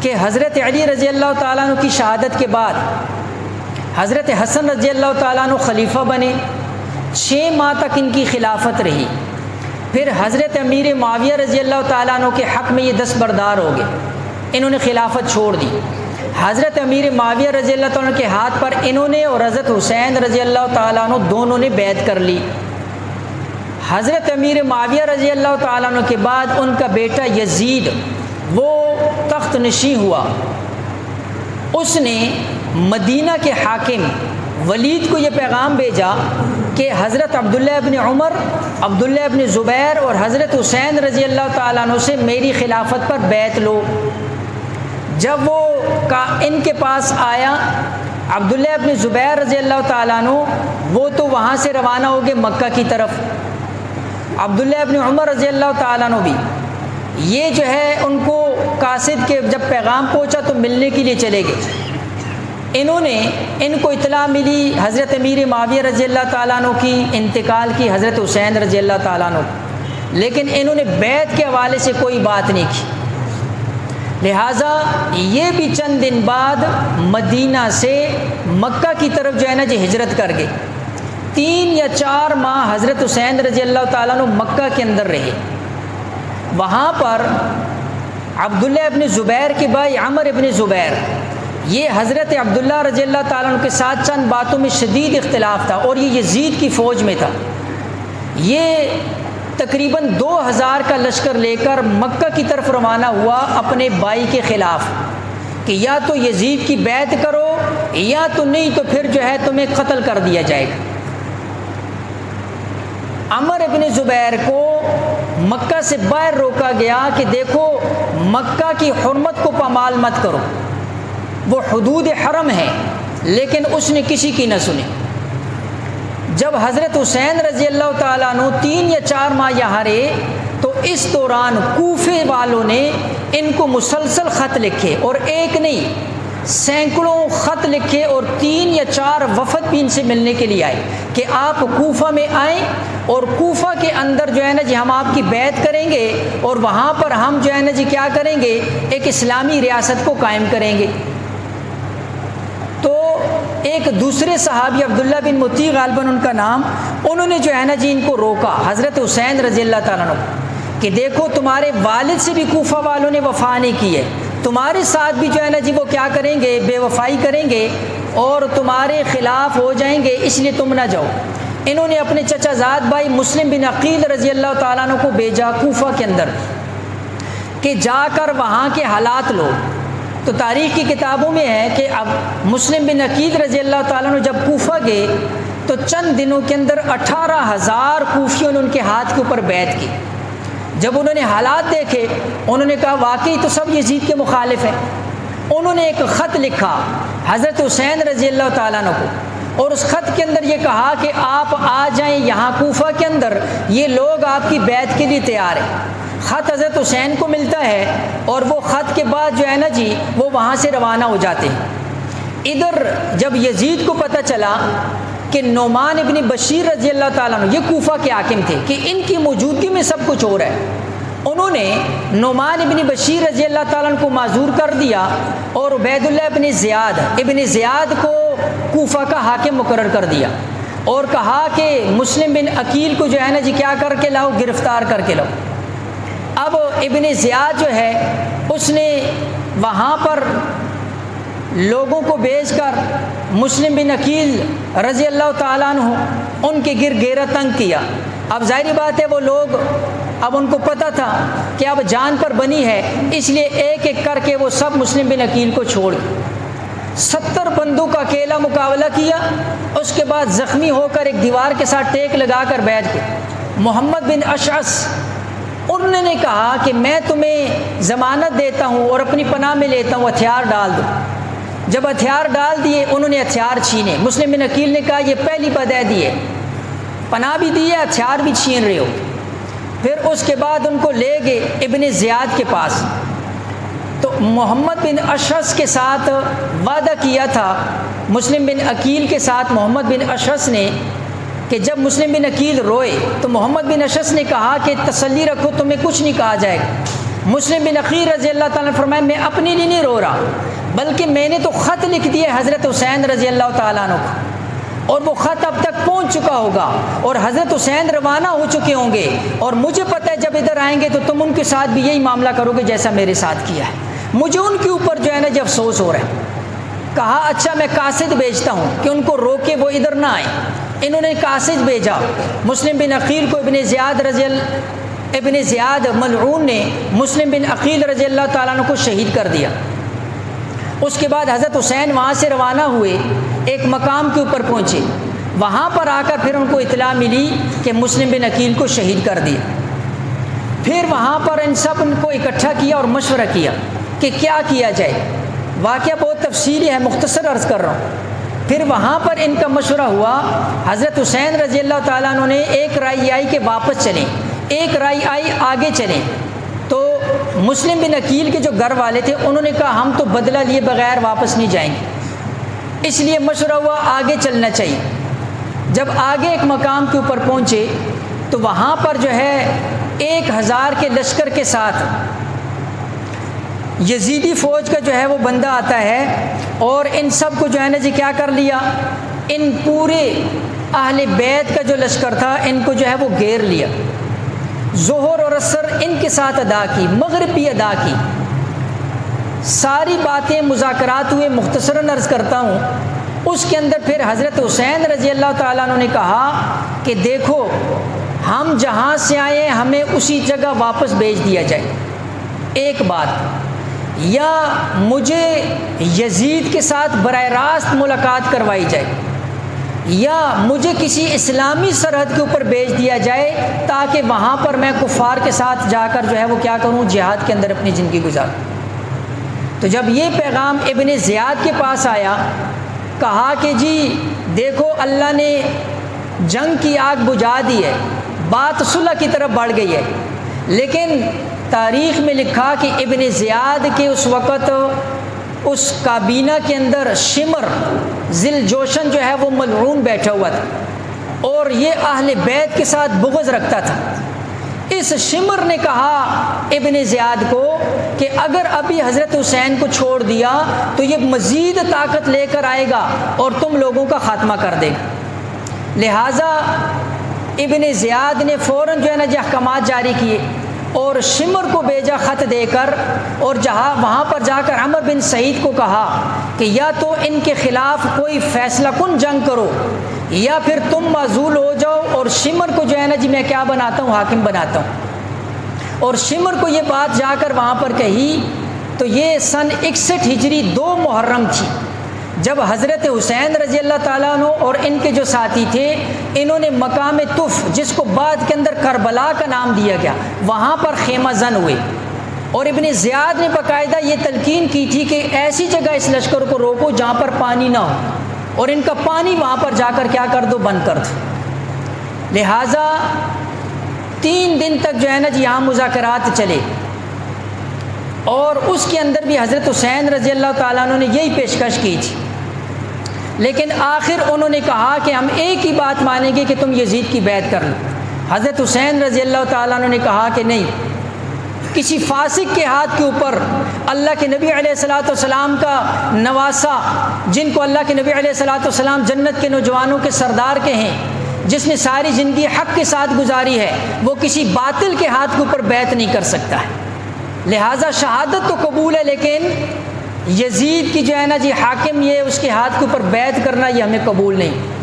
کہ حضرت علی رضی اللہ تعالیٰ عنہ کی شہادت کے بعد حضرت حسن رضی اللہ تعالیٰ عنہ خلیفہ بنے، 6 ماہ تک ان کی خلافت رہی۔ پھر حضرت امیر معاویہ رضی اللہ تعالیٰ عنہ کے حق میں یہ دستبردار ہو گئے، انہوں نے خلافت چھوڑ دی۔ حضرت امیر معاویہ رضی اللہ تعالیٰ عنہ کے ہاتھ پر انہوں نے اور حضرت حسین رضی اللہ تعالیٰ عنہ دونوں نے بیعت کر لی۔ حضرت امیر معاویہ رضی اللہ تعالیٰ عنہ کے بعد ان کا بیٹا یزید وہ تخت نشین ہوا۔ اس نے مدینہ کے حاکم ولید کو یہ پیغام بھیجا کہ حضرت عبداللہ ابن عمر، عبداللہ ابن زبیر اور حضرت حسین رضی اللہ تعالیٰ عنہ سے میری خلافت پر بیعت لو۔ جب وہ ان کے پاس آیا، عبداللہ ابن زبیر رضی اللہ تعالیٰ عنہ وہ تو وہاں سے روانہ ہو گئے مکہ کی طرف، عبداللہ ابن عمر رضی اللہ تعالیٰ عنہ بھی یہ جو ہے ان کو قاصد کے جب پیغام پہنچا تو ملنے کے لیے چلے گئے۔ انہوں نے ان کو اطلاع ملی حضرت امیر معاویہ رضی اللہ تعالیٰ عنہ کی انتقال کی، حضرت حسین رضی اللہ تعالیٰ عنہ، لیکن انہوں نے بیعت کے حوالے سے کوئی بات نہیں کی۔ لہٰذا یہ بھی چند دن بعد مدینہ سے مکہ کی طرف جو ہے نا جی ہجرت کر گئے۔ 3 یا 4 ماہ حضرت حسین رضی اللہ تعالیٰ عنہ مکہ کے اندر رہے۔ وہاں پر عبداللہ ابن زبیر کے بھائی عمر ابن زبیر یہ حضرت عبداللہ رضی اللہ تعالیٰ عنہ کے ساتھ چند باتوں میں شدید اختلاف تھا، اور یہ یزید کی فوج میں تھا۔ یہ تقریباً 2000 کا لشکر لے کر مکہ کی طرف روانہ ہوا اپنے بھائی کے خلاف کہ یا تو یزید کی بیعت کرو یا تو نہیں تو پھر جو ہے تمہیں قتل کر دیا جائے گا۔ عمر ابن زبیر کو مکہ سے باہر روکا گیا کہ دیکھو مکہ کی حرمت کو پامال مت کرو، وہ حدود حرم ہے، لیکن اس نے کسی کی نہ سنی۔ جب حضرت حسین رضی اللہ تعالیٰ عنہ 3 یا 4 ماہ یہاں رہے تو اس دوران کوفے والوں نے ان کو مسلسل خط لکھے، اور ایک نہیں سینکڑوں خط لکھے، اور 3 یا 4 وفد بھی ان سے ملنے کے لیے آئے کہ آپ کوفہ میں آئیں اور کوفہ کے اندر جو ہے نا جی ہم آپ کی بیعت کریں گے، اور وہاں پر ہم جو ہے نا جی کیا کریں گے، ایک اسلامی ریاست کو قائم کریں گے۔ تو ایک دوسرے صحابی عبداللہ بن مطیع غالباً ان کا نام، انہوں نے جو ہے نا جی ان کو روکا حضرت حسین رضی اللہ تعالیٰ عنہ کہ دیکھو تمہارے والد سے بھی کوفہ والوں نے وفا نہیں کی ہے، تمہارے ساتھ بھی جو ہے نا جی وہ کیا کریں گے، بے وفائی کریں گے اور تمہارے خلاف ہو جائیں گے، اس لیے تم نہ جاؤ۔ انہوں نے اپنے چچا زاد بھائی مسلم بن عقیل رضی اللہ تعالیٰ عنہ کو بھیجا کوفہ کے اندر کہ جا کر وہاں کے حالات لو۔ تو تاریخ کی کتابوں میں ہے کہ اب مسلم بن عقیل رضی اللہ تعالیٰ عنہ جب کوفہ گئے تو چند دنوں کے اندر 18,000 کوفیوں نے ان کے ہاتھ کے اوپر بیعت کی۔ جب انہوں نے حالات دیکھے انہوں نے کہا واقعی تو سب یزید کے مخالف ہیں۔ انہوں نے ایک خط لکھا حضرت حسین رضی اللہ تعالیٰ عنہ کو، اور اس خط کے اندر یہ کہا کہ آپ آ جائیں یہاں کوفہ کے اندر، یہ لوگ آپ کی بیعت کے لیے تیار ہیں۔ خط حضرت حسین کو ملتا ہے اور وہ خط کے بعد جو ہے نا جی وہ وہاں سے روانہ ہو جاتے ہیں۔ ادھر جب یزید کو پتہ چلا کہ نعمان ابن بشیر رضی اللہ تعالیٰ عنہ یہ کوفہ کے حاکم تھے کہ ان کی موجودگی میں سب کچھ ہو رہا ہے، انہوں نے نعمان ابن بشیر رضی اللہ تعالیٰ عنہ کو معذور کر دیا اور عبید اللہ ابن زیاد کو کوفہ کا حاکم مقرر کر دیا، اور کہا کہ مسلم بن عقیل کو جو ہے نا جی کیا کر کے لاؤ، گرفتار کر کے لاؤ۔ اب ابن زیاد جو ہے اس نے وہاں پر لوگوں کو بھیج کر مسلم بن عقیل رضی اللہ تعالیٰ عنہ ان کے گھیرا تنگ کیا۔ اب ظاہری بات ہے وہ لوگ اب ان کو پتہ تھا کہ اب جان پر بنی ہے، اس لیے ایک ایک کر کے وہ سب مسلم بن عقیل کو چھوڑ گئے۔ 70 بندوں کا اکیلا مقابلہ کیا، اس کے بعد زخمی ہو کر ایک دیوار کے ساتھ ٹیک لگا کر بیٹھ گئے۔ محمد بن اشعث انہوں نے کہا کہ میں تمہیں ضمانت دیتا ہوں اور اپنی پناہ میں لیتا ہوں، ہتھیار ڈال دو۔ جب ہتھیار ڈال دیے انہوں نے ہتھیار چھینے۔ مسلم بن عقیل نے کہا یہ پہلی بدعہدی ہے، پناہ بھی دی ہے ہتھیار بھی چھین رہے ہو۔ پھر اس کے بعد ان کو لے گئے ابن زیاد کے پاس۔ تو محمد بن اشعث کے ساتھ وعدہ کیا تھا مسلم بن عقیل کے ساتھ محمد بن اشعث نے کہ جب مسلم بن عقیل روئے تو محمد بن اشعث نے کہا کہ تسلی رکھو تمہیں کچھ نہیں کہا جائے گا۔ مسلم بن عقیل رضی اللہ تعالیٰ نے فرمایا میں اپنے لیے نہیں رو رہا، بلکہ میں نے تو خط لکھ دیا حضرت حسین رضی اللہ تعالیٰ عنہ کو، اور وہ خط اب تک پہنچ چکا ہوگا اور حضرت حسین روانہ ہو چکے ہوں گے، اور مجھے پتہ ہے جب ادھر آئیں گے تو تم ان کے ساتھ بھی یہی معاملہ کرو گے جیسا میرے ساتھ کیا ہے، مجھے ان کے اوپر جو ہے نا جب افسوس ہو رہا ہے۔ کہا اچھا میں قاصد بھیجتا ہوں کہ ان کو روکے وہ ادھر نہ آئیں۔ انہوں نے قاصد بھیجا، مسلم بن عقیل کو ابن زیاد ملعون نے مسلم بن عقیل رضی اللہ تعالیٰ عنہ کو شہید کر دیا۔ اس کے بعد حضرت حسین وہاں سے روانہ ہوئے، ایک مقام کے اوپر پہنچے، وہاں پر آ کر پھر ان کو اطلاع ملی کہ مسلم بن عقیل کو شہید کر دیا۔ پھر وہاں پر ان سب کو اکٹھا کیا اور مشورہ کیا کہ کیا کیا جائے۔ واقعہ بہت تفصیلی ہے، مختصر عرض کر رہا ہوں۔ پھر وہاں پر ان کا مشورہ ہوا، حضرت حسین رضی اللہ تعالیٰ عنہ نے ایک رائے آئی کہ واپس چلیں، ایک رائے آئی آگے چلیں۔ تو مسلم بن عقیل کے جو گھر والے تھے انہوں نے کہا ہم تو بدلہ لیے بغیر واپس نہیں جائیں گے، اس لیے مشورہ ہوا آگے چلنا چاہیے۔ جب آگے ایک مقام کے اوپر پہنچے تو وہاں پر جو ہے 1000 کے لشکر کے ساتھ یزیدی فوج کا جو ہے وہ بندہ آتا ہے، اور ان سب کو جو ہے نا جی کیا کر لیا، ان پورے اہل بیت کا جو لشکر تھا ان کو جو ہے وہ گھیر لیا، ظہر اور عصر ان کے ساتھ ادا کی، مغرب بھی ادا کی، ساری باتیں مذاکرات ہوئے، مختصراً عرض کرتا ہوں۔ اس کے اندر پھر حضرت حسین رضی اللہ تعالیٰ عنہ نے کہا کہ دیکھو ہم جہاں سے آئے ہیں ہمیں اسی جگہ واپس بھیج دیا جائے، ایک بات، یا مجھے یزید کے ساتھ براہ راست ملاقات کروائی جائے، یا مجھے کسی اسلامی سرحد کے اوپر بھیج دیا جائے تاکہ وہاں پر میں کفار کے ساتھ جا کر جو ہے وہ کیا کروں، جہاد کے اندر اپنی زندگی گزاروں۔ تو جب یہ پیغام ابن زیاد کے پاس آیا، کہا کہ جی دیکھو اللہ نے جنگ کی آگ بجھا دی ہے، بات صلح کی طرف بڑھ گئی ہے، لیکن تاریخ میں لکھا کہ ابن زیاد کے اس وقت اس کابینہ کے اندر شمر ذل جوشن جو ہے وہ ملعون بیٹھا ہوا تھا، اور یہ اہل بیت کے ساتھ بغض رکھتا تھا۔ اس شمر نے کہا ابن زیاد کو کہ اگر ابھی حضرت حسین کو چھوڑ دیا تو یہ مزید طاقت لے کر آئے گا اور تم لوگوں کا خاتمہ کر دے گا، لہٰذا ابن زیاد نے فوراً جو ہے نا جی احکامات جاری کیے اور شمر کو بھیجا خط دے کر، اور جہاں وہاں پر جا کر عمر بن سعید کو کہا کہ یا تو ان کے خلاف کوئی فیصلہ کن جنگ کرو یا پھر تم معزول ہو جاؤ، اور شمر کو جو ہے نا جی میں کیا بناتا ہوں، حاکم بناتا ہوں۔ اور شمر کو یہ بات جا کر وہاں پر کہی تو یہ سن 61 ہجری 2 محرم تھی، جب حضرت حسین رضی اللہ تعالیٰ عنہ اور ان کے جو ساتھی تھے انہوں نے مقام طف، جس کو بعد کے اندر کربلا کا نام دیا گیا، وہاں پر خیمہ زن ہوئے، اور ابن زیاد نے باقاعدہ یہ تلقین کی تھی کہ ایسی جگہ اس لشکر کو روکو جہاں پر پانی نہ ہو، اور ان کا پانی وہاں پر جا کر کیا کر دو، بند کر دو۔ لہٰذا 3 دن تک جو ہے نا جی یہاں مذاکرات چلے، اور اس کے اندر بھی حضرت حسین رضی اللہ تعالیٰ عنہ نے یہی پیشکش کی تھی، لیکن آخر انہوں نے کہا کہ ہم ایک ہی بات مانیں گے کہ تم یزید کی بیعت کر لو۔ حضرت حسین رضی اللہ تعالیٰ عنہ نے کہا کہ نہیں، کسی فاسق کے ہاتھ کے اوپر اللہ کے نبی علیہ الصلوۃ والسلام کا نواسا، جن کو اللہ کے نبی علیہ الصلوۃ والسلام جنت کے نوجوانوں کے سردار کے ہیں، جس نے ساری زندگی حق کے ساتھ گزاری ہے، وہ کسی باطل کے ہاتھ کے اوپر بیعت نہیں کر سکتا ہے۔ لہٰذا شہادت تو قبول ہے، لیکن یزید کی جو ہے نا جی حاکم، یہ اس کے ہاتھ کے اوپر بیعت کرنا یہ ہمیں قبول نہیں۔